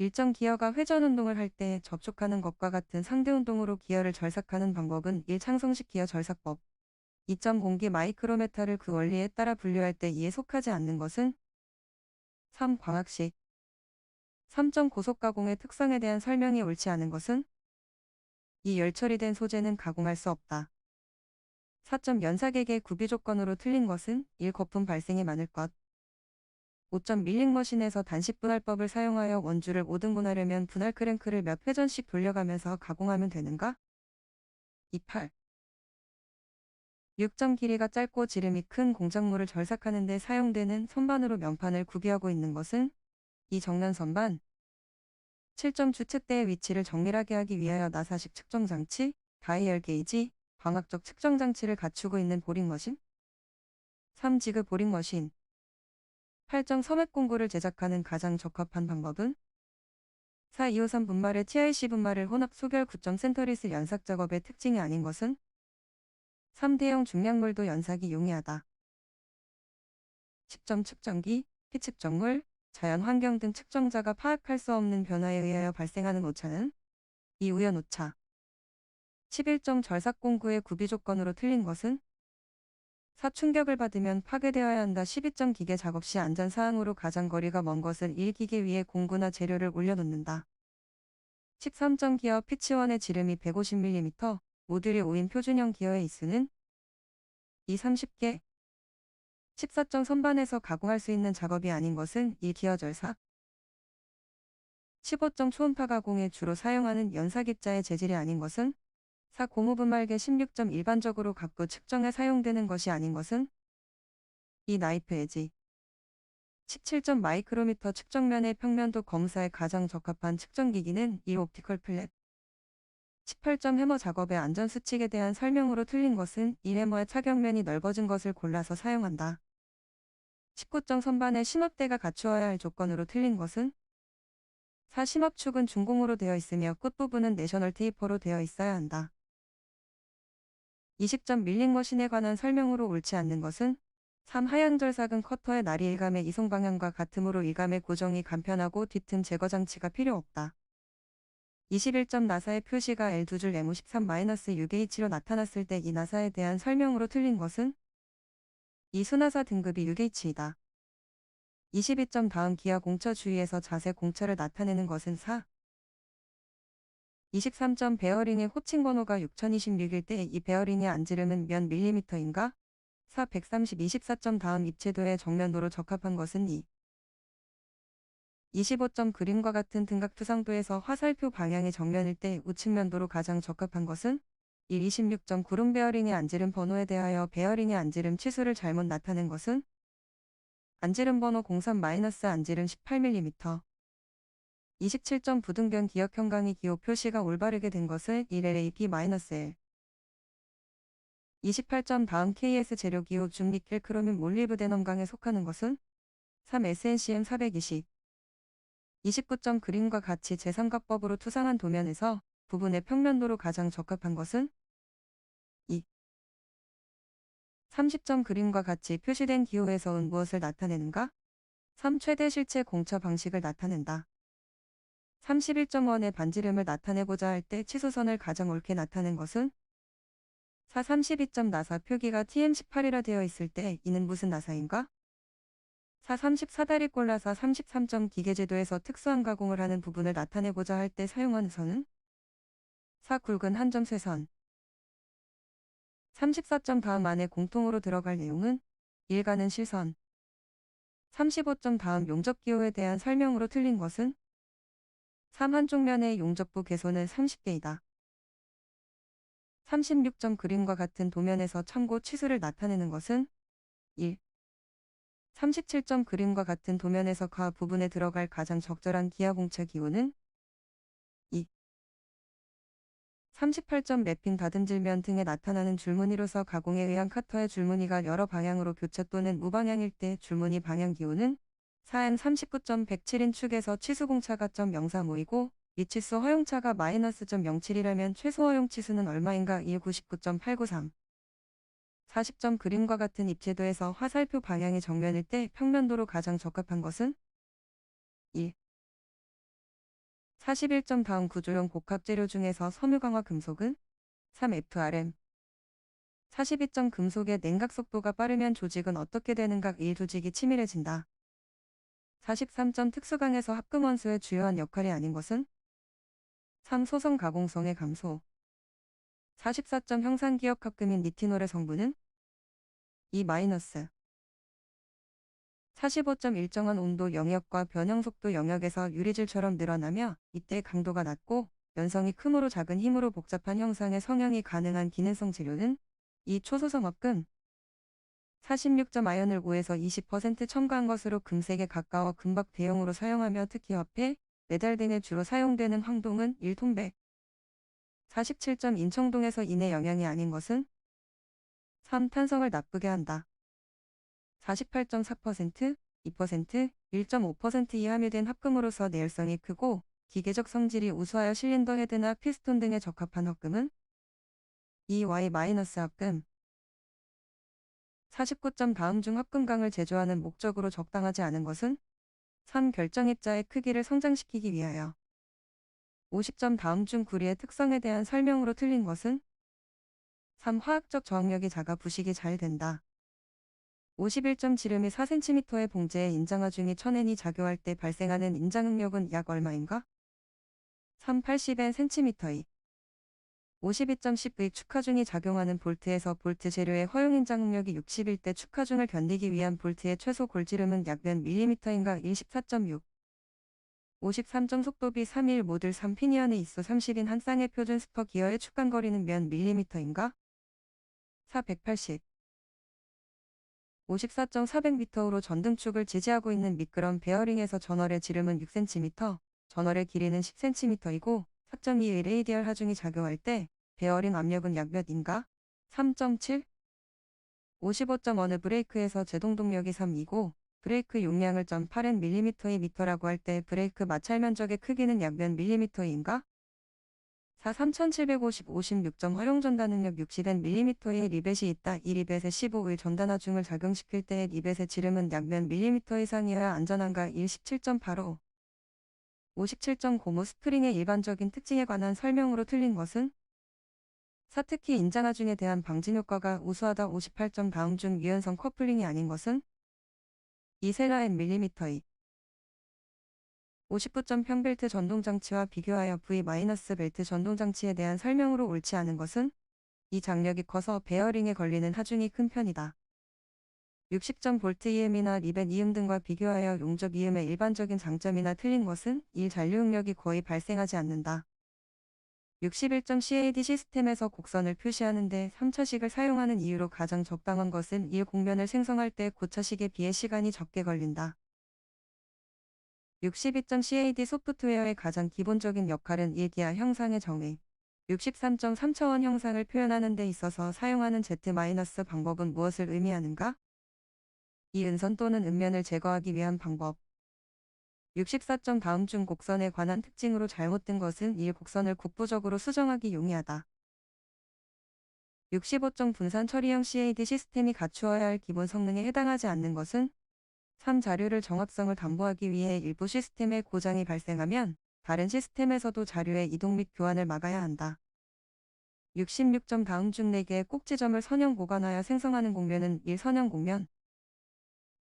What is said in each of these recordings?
일정 기어가 회전 운동을 할 때 접촉하는 것과 같은 상대 운동으로 기어를 절삭하는 방법은 1. 창성식 기어 절삭법. 2.0기 마이크로메타를 그 원리에 따라 분류할 때 이에 속하지 않는 것은 3. 광학식. 3. 고속 가공의 특성에 대한 설명이 옳지 않은 것은 2. 열 처리된 소재는 가공할 수 없다. 4. 연사계의 구비 조건으로 틀린 것은 1. 거품 발생이 많을 것. 5. 밀링머신에서 단식 분할법을 사용하여 원주를 5등분하려면 분할 크랭크를 몇 회전씩 돌려가면서 가공하면 되는가? 28. 6. 길이가 짧고 지름이 큰 공작물을 절삭하는 데 사용되는 선반으로 면판을 구비하고 있는 것은 2. 정면 선반. 7. 주측대의 위치를 정밀하게 하기 위하여 나사식 측정장치, 다이얼 게이지, 광학적 측정장치를 갖추고 있는 보링머신. 3. 지그 보링머신. 8. 섬액 공구를 제작하는 가장 적합한 방법은 4. 253 분말의 TIC 분말을 혼합 소결 9. 센터리스 연삭 작업의 특징이 아닌 것은 3. 대형 중량물도 연삭이 용이하다. 10. 측정기, 피측정물, 자연 환경 등 측정자가 파악할 수 없는 변화에 의하여 발생하는 오차는 2. 우연 오차. 11. 절삭 공구의 구비 조건으로 틀린 것은 4. 충격을 받으면 파괴되어야 한다. 12. 기계 작업 시 안전사항으로 가장 거리가 먼 것은 1. 기계 위에 공구나 재료를 올려놓는다. 13. 기어 피치원의 지름이 150mm, 모듈이 5인 표준형 기어의 인수는 2. 30개. 14. 선반에서 가공할 수 있는 작업이 아닌 것은 2. 기어 절삭. 15. 초음파 가공에 주로 사용하는 연사입자의 재질이 아닌 것은 4. 고무분말계 16. 일반적으로 각도 측정에 사용되는 것이 아닌 것은 2. 나이프 에지. 17. 마이크로미터 측정면의 평면도 검사에 가장 적합한 측정기기는 1. 옵티컬 플랫. 18. 해머 작업의 안전수칙에 대한 설명으로 틀린 것은 1. 해머의 착용면이 넓어진 것을 골라서 사용한다. 19. 선반에 심압대가 갖추어야 할 조건으로 틀린 것은 4. 심압축은 중공으로 되어 있으며 끝부분은 내셔널 테이퍼로 되어 있어야 한다. 20. 밀링머신에 관한 설명으로 옳지 않는 것은 3. 하향 절삭은 커터의 나리 일감의 이송 방향과 같으므로 일감의 고정이 간편하고 뒤틈 제거 장치가 필요 없다. 21. 나사의 표시가 L2줄 M13-6H로 나타났을 때 이 나사에 대한 설명으로 틀린 것은 2. 수나사 등급이 6H이다. 22. 다음 기아 공처 주위에서 자세 공처를 나타내는 것은 4. 23. 베어링의 호칭 번호가 6026일 때 이 베어링의 안지름은 몇 밀리미터인가? 4. 130. 24. 다음 입체도의 정면도로 적합한 것은 2. 25. 그림과 같은 등각투상도에서 화살표 방향이 정면일 때 우측면도로 가장 적합한 것은 1. 26. 구름 베어링의 안지름 번호에 대하여 베어링의 안지름 치수를 잘못 나타낸 것은 안지름 번호 03-안지름 18mm. 27. 부등변 기역형 강의 기호 표시가 올바르게 된 것을 1LAP-L. 28. 다음 KS 재료 기호 중 니켈 크로뮴 몰리브데넘강에 속하는 것은 3. SNCM 420. 29. 그림과 같이 제3각법으로 투상한 도면에서 부분의 평면도로 가장 적합한 것은 2. 30. 그림과 같이 표시된 기호에서는 무엇을 나타내는가? 3. 최대 실체 공처 방식을 나타낸다. 31.1의 반지름을 나타내고자 할 때 치수선을 가장 옳게 나타낸 것은 4. 32. 나사 표기가 TM18이라 되어 있을 때 이는 무슨 나사인가? 4. 34다리 나사 33. 기계제도에서 특수한 가공을 하는 부분을 나타내고자 할 때 사용하는 선은 4. 굵은 한 점 쇠선. 34. 다음 안에 공통으로 들어갈 내용은 1. 가는 실선. 35. 다음 용접기호에 대한 설명으로 틀린 것은 3. 한쪽 면의 용접부 개소는 30개이다. 36. 그림과 같은 도면에서 참고 치수를 나타내는 것은 1. 37. 그림과 같은 도면에서 가 부분에 들어갈 가장 적절한 기하 공차 기호는 2. 38. 랩핑 다듬질면 등에 나타나는 줄무늬로서 가공에 의한 카터의 줄무늬가 여러 방향으로 교차 또는 무방향일 때 줄무늬 방향 기호는 4M 39. 107인 축에서 치수 공차가 0.035이고 미치수 허용차가 -0.07이라면 최소 허용 치수는 얼마인가? 1. 99.893. 40. 그림과 같은 입체도에서 화살표 방향이 정면일 때 평면도로 가장 적합한 것은 1. 41점 다음 구조형 복합 재료 중에서 섬유 강화 금속은 3FRM. 42점 금속의 냉각 속도가 빠르면 조직은 어떻게 되는가? 1. 조직이 치밀해진다. 43점 특수강에서 합금원소의 주요한 역할이 아닌 것은 3. 소성 가공성의 감소. 44점 형상기억 합금인 니티놀의 성분은 2. 마이너스. 45점 일정한 온도 영역과 변형 속도 영역에서 유리질처럼 늘어나며 이때 강도가 낮고 연성이 크므로 작은 힘으로 복잡한 형상의 성형이 가능한 기능성 재료는 2. 초소성 합금. 46점 아연을 5에서 20% 첨가한 것으로 금색에 가까워 금박 대용으로 사용하며 특히 화폐, 메달 등에 주로 사용되는 황동은 1. 통백. 47점 인청동에서 인의 영향이 아닌 것은 3. 탄성을 나쁘게 한다. 48.4%, 2%, 1.5% 함유된 합금으로서 내열성이 크고 기계적 성질이 우수하여 실린더 헤드나 피스톤 등에 적합한 합금은 2Y- 합금. 49점 다음 중 합금강을 제조하는 목적으로 적당하지 않은 것은 3. 결정입자의 크기를 성장시키기 위하여. 50점 다음 중 구리의 특성에 대한 설명으로 틀린 것은 3. 화학적 저항력이 작아 부식이 잘 된다. 51점 지름이 4cm의 봉제에 인장화 중이 천엔이 작용할 때 발생하는 인장응력은 약 얼마인가? 3. 80cm. 52점 10의 축하중이 작용하는 볼트에서 볼트 재료의 허용 인장응력이 60일 때 축하중을 견디기 위한 볼트의 최소 골지름은 약 몇 밀리미터인가? 14.6. 53점 속도비 3일 모듈 3피니언의 이소 30인 한 쌍의 표준 스퍼 기어의 축간거리는 몇 밀리미터인가? 4. 180. 54점 400m로 전등축을 지지하고 있는 미끄럼 베어링에서 전월의 지름은 6cm, 전월의 길이는 10cm이고 4.2의 레이디얼 하중이 작용할 때 베어링 압력은 약 몇인가? 3.7. 55점 어느 브레이크에서 제동 동력이 3이고 브레이크 용량을 0.8Nm의 미터라고 할 때 브레이크 마찰 면적의 크기는 약 몇 밀리미터인가? 4. 3750 허용 전단능력 60Nm의 리벳이 있다. 이 리벳에 15의 전단하중을 작용시킬 때의 리벳의 지름은 약 몇 밀리미터 이상이어야 안전한가? 17.85. 57점 고무 스프링의 일반적인 특징에 관한 설명으로 틀린 것은 4. 특히 인장하중에 대한 방진 효과가 우수하다. 58점 다음 중 유연성 커플링이 아닌 것은 2. 셀라 Nm의. 59점 평벨트 전동장치와 비교하여 V-벨트 전동장치에 대한 설명으로 옳지 않은 것은 이 장력이 커서 베어링에 걸리는 하중이 큰 편이다. 60점 볼트 이음이나 리벳 이음 등과 비교하여 용접 이음의 일반적인 장점이나 틀린 것은 1. 잔류 응력이 거의 발생하지 않는다. 61점 CAD 시스템에서 곡선을 표시하는데 3차식을 사용하는 이유로 가장 적당한 것은 1. 곡면을 생성할 때 고차식에 비해 시간이 적게 걸린다. 62점 CAD 소프트웨어의 가장 기본적인 역할은 1. 기하 형상의 정의. 63점 3차원 형상을 표현하는 데 있어서 사용하는 Z- 방법은 무엇을 의미하는가? 이 은선 또는 음면을 제거하기 위한 방법. 64점 다음 중 곡선에 관한 특징으로 잘못된 것은 1. 곡선을 국부적으로 수정하기 용이하다. 65점 분산 처리형 CAD 시스템이 갖추어야 할 기본 성능에 해당하지 않는 것은 3. 자료를 정확성을 담보하기 위해 일부 시스템에 고장이 발생하면 다른 시스템에서도 자료의 이동 및 교환을 막아야 한다. 66점 다음 중 4개의 꼭지점을 선형 보관하여 생성하는 곡면은 1. 선형 곡면.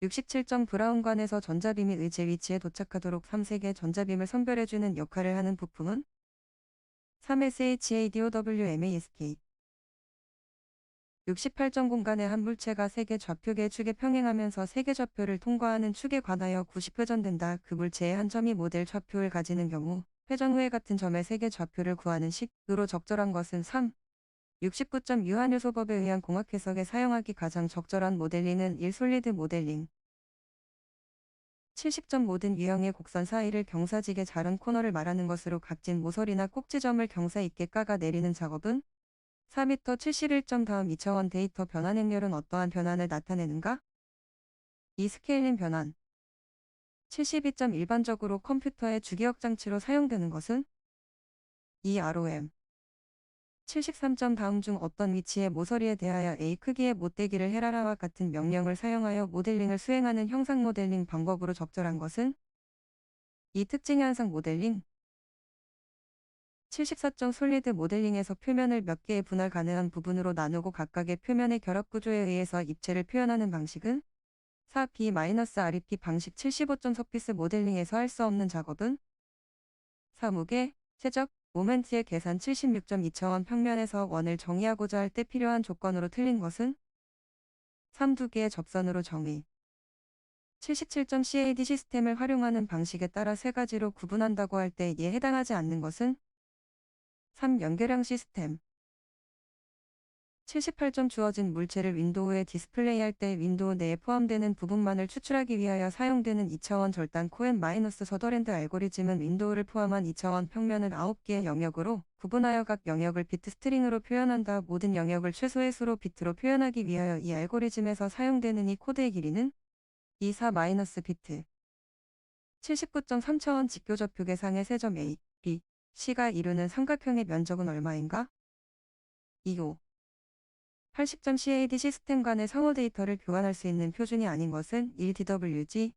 67점 브라운관에서 전자빔이 의제 위치에 도착하도록 3색의 전자빔을 선별해주는 역할을 하는 부품은 3. SHADOWMASK. 68점 공간의 한 물체가 세계 좌표계 축에 평행하면서 세계 좌표를 통과하는 축에 관하여 90회전된다. 그 물체의 한 점이 모델 좌표를 가지는 경우 회전 후에 같은 점의 세계 좌표를 구하는 식으로 적절한 것은 3. 69점 유한요소법에 의한 공학 해석에 사용하기 가장 적절한 모델링은 1. 솔리드 모델링. 70점 모든 유형의 곡선 사이를 경사지게 자른 코너를 말하는 것으로 각진 모서리나 꼭지점을 경사 있게 깎아 내리는 작업은 4m 71점 다음 2차원 데이터 변환 행렬은 어떠한 변환을 나타내는가? 이 스케일링 변환. 72점 일반적으로 컴퓨터의 주기억 장치로 사용되는 것은 2. ROM. 73점 다음 중 어떤 위치의 모서리에 대하여 A 크기의 못되기를 해라라와 같은 명령을 사용하여 모델링을 수행하는 형상 모델링 방법으로 적절한 것은 이 특징 현상 모델링. 74점 솔리드 모델링에서 표면을 몇 개의 분할 가능한 부분으로 나누고 각각의 표면의 결합 구조에 의해서 입체를 표현하는 방식은 4B-REP 방식. 75점 서피스 모델링에서 할 수 없는 작업은 4. 무게, 최적, 모멘트의 계산. 76점 2차원 평면에서 원을 정의하고자 할 때 필요한 조건으로 틀린 것은 3. 두 개의 접선으로 정의. 77점 CAD 시스템을 활용하는 방식에 따라 세 가지로 구분한다고 할 때 이에 해당하지 않는 것은 3. 연계량 시스템. 78점 주어진 물체를 윈도우에 디스플레이할 때 윈도우 내에 포함되는 부분만을 추출하기 위하여 사용되는 2차원 절단 코엔-서더랜드 알고리즘은 윈도우를 포함한 2차원 평면을 9개의 영역으로 구분하여 각 영역을 비트 스트링으로 표현한다. 모든 영역을 최소의 수로 비트로 표현하기 위하여 이 알고리즘에서 사용되는 이 코드의 길이는 24-비트. 79점 3차원 직교접표계상의 세점 A, B, C가 이루는 삼각형의 면적은 얼마인가? 2호. 80점 CAD 시스템 간의 상호 데이터를 교환할 수 있는 표준이 아닌 것은 1DWG,